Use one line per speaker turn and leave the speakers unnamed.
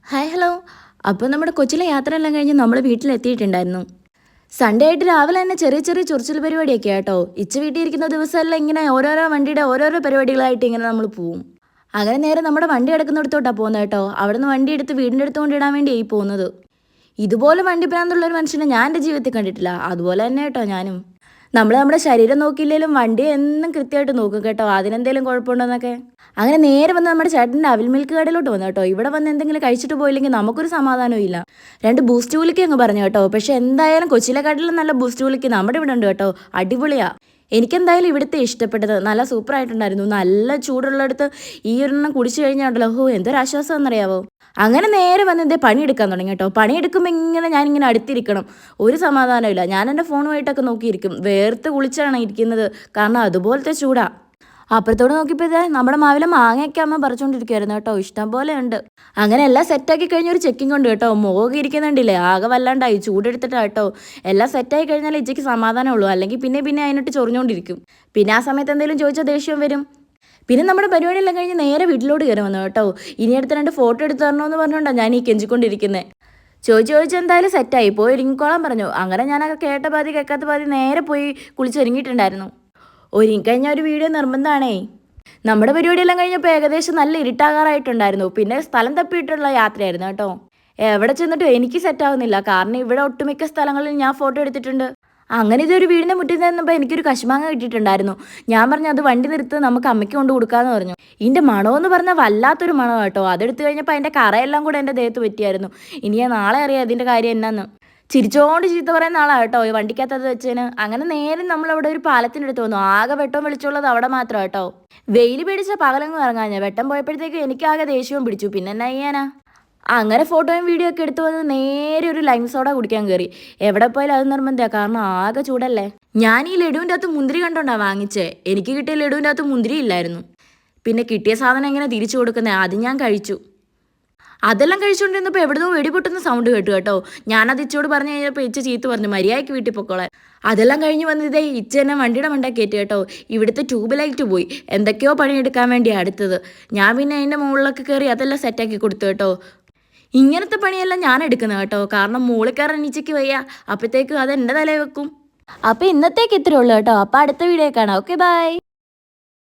Hi hello. അപ്പോൾ നമ്മുടെ കൊച്ചിലെ യാത്രയെല്ലാം കഴിഞ്ഞ് നമ്മൾ വീട്ടിലെത്തിയിട്ടുണ്ടായിരുന്നു. സൺഡേ ആയിട്ട് രാവിലെ തന്നെ ചെറിയ ചെറിയ ചൊറിച്ചിൽ പരിപാടിയൊക്കെ കേട്ടോ. വീട്ടിൽ ഇരിക്കുന്ന ദിവസമെല്ലാം ഇങ്ങനെ ഓരോരോ വണ്ടിയുടെ ഓരോരോ പരിപാടികളായിട്ട് ഇങ്ങനെ നമ്മൾ പോവും. അങ്ങനെ നേരെ നമ്മുടെ വണ്ടി എടുക്കുന്നിടത്തോട്ടാണ് പോകുന്നത് കേട്ടോ. അവിടെ നിന്ന് വണ്ടി എടുത്ത് വീടിൻ്റെ അടുത്ത് കൊണ്ടിടാൻ വേണ്ടിയായി പോകുന്നത്. ഇതുപോലെ വണ്ടി ഭ്രാന്തുള്ള ഒരു മനുഷ്യനെ ഞാൻ എൻ്റെ ജീവിതത്തിൽ കണ്ടിട്ടില്ല. അതുപോലെ തന്നെ കേട്ടോ ഞാനും. നമ്മൾ നമ്മുടെ ശരീരം നോക്കിയില്ലെങ്കിലും വണ്ടി എന്നും കൃത്യമായിട്ട് നോക്കും കേട്ടോ, അതിനെന്തെങ്കിലും കുഴപ്പമുണ്ടോയെന്നൊക്കെ. അങ്ങനെ നേരെ വന്ന് നമ്മുടെ ചേട്ടൻ്റെ അവിൽ മിൽക്ക് കടയിലോട്ട് വന്നു കേട്ടോ. ഇവിടെ വന്ന് എന്തെങ്കിലും കഴിച്ചിട്ട് പോയില്ലെങ്കിൽ നമുക്കൊരു സമാധാനവും ഇല്ല. 2 ബൂസ്റ്റ് കുലുക്കി അങ്ങ് പറഞ്ഞു കേട്ടോ. പക്ഷേ എന്തായാലും കൊച്ചിയിലെക്കാട്ടിലും നല്ല ബൂസ്റ്റ് കുലുക്കി നമ്മുടെ ഇവിടെ ഉണ്ട് കേട്ടോ. അടിപൊളിയാ. എനിക്കെന്തായാലും ഇവിടുത്തെ ഇഷ്ടപ്പെട്ടത്. നല്ല സൂപ്പറായിട്ടുണ്ടായിരുന്നു. നല്ല ചൂടുള്ളിടത്ത് ഈ ഒരെണ്ണം കുടിച്ചു കഴിഞ്ഞാൽ ഉണ്ടല്ലോ, എന്തൊരാശ്വാസം എന്നറിയാവോ. അങ്ങനെ നേരെ വന്ന് എന്തേ പണിയെടുക്കാൻ തുടങ്ങി കേട്ടോ. പണിയെടുക്കുമ്പോൾ ഇങ്ങനെ ഞാനിങ്ങനെ അടുത്തിരിക്കണം, ഒരു സമാധാനമില്ല. ഞാൻ എൻ്റെ ഫോണുമായിട്ടൊക്കെ നോക്കിയിരിക്കും. വേർത്ത് കുളിച്ചാണ് ഇരിക്കുന്നത്, കാരണം അതുപോലത്തെ ചൂടാ. അപ്പുറത്തോട് നോക്കിയപ്പോൾ ഇതേ നമ്മുടെ മാവിലെ മാങ്ങയൊക്കെ അമ്മ പറിച്ചുകൊണ്ടിരിക്കുവായിരുന്നു കേട്ടോ. ഇഷ്ടം പോലെ ഉണ്ട്. അങ്ങനെ എല്ലാം സെറ്റാക്കി കഴിഞ്ഞ ഒരു ചെക്കിംഗ് ഉണ്ട് കേട്ടോ. മുഖമൊക്കെ ഇരിക്കുന്നുണ്ടില്ലേ, ആകെ വല്ലാണ്ടായി ചൂടെടുത്തിട്ടാ കേട്ടോ. എല്ലാം സെറ്റായി കഴിഞ്ഞാൽ ഇച്ചയ്ക്ക് സമാധാനമുള്ളൂ, അല്ലെങ്കിൽ പിന്നെ അതിനിട്ട് ചൊറിഞ്ഞുകൊണ്ടിരിക്കും. പിന്നെ ആ സമയത്ത് എന്തെങ്കിലും ചോദിച്ചാൽ ദേഷ്യം വരും. പിന്നെ നമ്മുടെ പരിപാടിയെല്ലാം കഴിഞ്ഞ് നേരെ വീട്ടിലോട്ട് കയറി വന്നു കേട്ടോ. ഇനി അടുത്ത 2 ഫോട്ടോ എടുത്ത് തരണമെന്ന് പറഞ്ഞുകൊണ്ടാണ് ഞാൻ ഈ കെഞ്ചിക്കൊണ്ടിരിക്കുന്നത്. ചോദിച്ച് എന്തായാലും സെറ്റായി പോയി ഒരുങ്ങിക്കോളാൻ പറഞ്ഞു. അങ്ങനെ ഞാനൊക്കെ കേട്ട പാതി കേൾക്കാത്ത പാതി നേരെ പോയി കുളിച്ചൊരുങ്ങിയിട്ടുണ്ടായിരുന്നു. ഒരുങ്ങിക്കഴിഞ്ഞാൽ ഒരു വീഡിയോ നിർബന്ധമാണേ. നമ്മുടെ പരിപാടിയെല്ലാം കഴിഞ്ഞപ്പോൾ ഏകദേശം നല്ല ഇരുട്ടാകാറായിട്ടുണ്ടായിരുന്നു. പിന്നെ സ്ഥലം തപ്പിയിട്ടുള്ള യാത്രയായിരുന്നു കേട്ടോ. എവിടെ ചെന്നിട്ടും എനിക്ക് സെറ്റാവുന്നില്ല, കാരണം ഇവിടെ ഒട്ടുമിക്ക സ്ഥലങ്ങളിൽ ഞാൻ ഫോട്ടോ എടുത്തിട്ടുണ്ട്. അങ്ങനെ ഇതൊരു വീടിൻ്റെ മുറ്റിൽ നിന്നപ്പോൾ എനിക്കൊരു കശുമാങ്ങ കിട്ടിയിട്ടുണ്ടായിരുന്നു. ഞാൻ പറഞ്ഞു അത് വണ്ടി നിർത്ത്, നമുക്ക് അമ്മയ്ക്ക് കൊണ്ട് കൊടുക്കാമെന്ന് പറഞ്ഞു. ഇതിൻ്റെ മണമെന്ന് പറഞ്ഞാൽ വല്ലാത്തൊരു മണം കേട്ടോ. അതെടുത്ത് കഴിഞ്ഞപ്പോൾ അതിൻ്റെ കറയെല്ലാം കൂടെ എൻ്റെ ദേഹത്ത് പറ്റിയായിരുന്നു. ഇനി ഞാൻ നാളെ അറിയാം അതിൻ്റെ കാര്യം എന്നാന്ന്. ചിരിച്ചോണ്ട് ചീത്ത പറയുന്ന ആളാണ് കേട്ടോ ഈ വണ്ടിക്കകത്തത് വെച്ചതിന്. അങ്ങനെ നേരെ നമ്മളവിടെ ഒരു പാലത്തിനടുത്ത് വന്നു. ആകെ വെട്ടവും വെളിച്ചമുള്ളത് അവിടെ മാത്രം കേട്ടോ. വെയിൽ പിടിച്ച പകലങ്ങ് ഇറങ്ങാൻ ഞാൻ വെട്ടം പോയപ്പോഴത്തേക്ക് എനിക്കാകെ ദേഷ്യവും പിടിച്ചു. പിന്നെ എന്നാ ചെയ്യാനാ. അങ്ങനെ ഫോട്ടോയും വീഡിയോ ഒക്കെ എടുത്തു വന്ന് നേരെ ഒരു ലൈം സോഡ കുടിക്കാൻ കയറി. എവിടെ പോയാലും അത് നിർബന്ധമാണ്, കാരണം ആകെ ചൂടല്ലേ. ഞാൻ ഈ ലഡുവിൻ്റെ അകത്ത് മുന്തിരി കണ്ടോണ്ടാ വാങ്ങിച്ചേ. എനിക്ക് കിട്ടിയ ലഡുവിൻ്റെ അകത്ത് മുന്തിരി ഇല്ലായിരുന്നു. പിന്നെ കിട്ടിയ സാധനം എങ്ങനെ തിരിച്ചു കൊടുക്കുന്നത്, അത് ഞാൻ കഴിച്ചു. അതെല്ലാം കഴിച്ചുകൊണ്ടിരുന്നപ്പോൾ എവിടുന്നോ വെടിപൊട്ടുന്ന സൗണ്ട് കേട്ടു കേട്ടോ. ഞാനത് ഇച്ചോട് പറഞ്ഞു കഴിഞ്ഞപ്പോൾ ഇച്ച ചീത്ത പറഞ്ഞു, മര്യാദയ്ക്ക് വീട്ടിൽ പൊക്കോളാൻ. അതെല്ലാം കഴിഞ്ഞ് വന്നതേ ഇച്ച തന്നെ വണ്ടിയുടെ മണ്ട കയറ്റി കേട്ടോ. ഇവിടുത്തെ ട്യൂബ് ലൈറ്റ് പോയി, എന്തൊക്കെയോ പണിയെടുക്കാൻ വേണ്ടിയാണ് അടുത്തത്. ഞാൻ പിന്നെ അതിൻ്റെ മുകളിലൊക്കെ കയറി അതെല്ലാം സെറ്റാക്കി കൊടുത്തു കേട്ടോ. ഇങ്ങനത്തെ പണിയെല്ലാം ഞാൻ എടുക്കുന്നത് കേട്ടോ, കാരണം മൂളിക്കാരൻ എണീച്ചയ്ക്ക് വയ്യ. അപ്പോഴത്തേക്കും അത് എൻ്റെ തലയിൽ വെക്കും. അപ്പോൾ ഇന്നത്തേക്ക് ഇത്രയേ ഉള്ളൂ കേട്ടോ. അപ്പോൾ അടുത്ത വീഡിയോ കാണാം. Okay bye.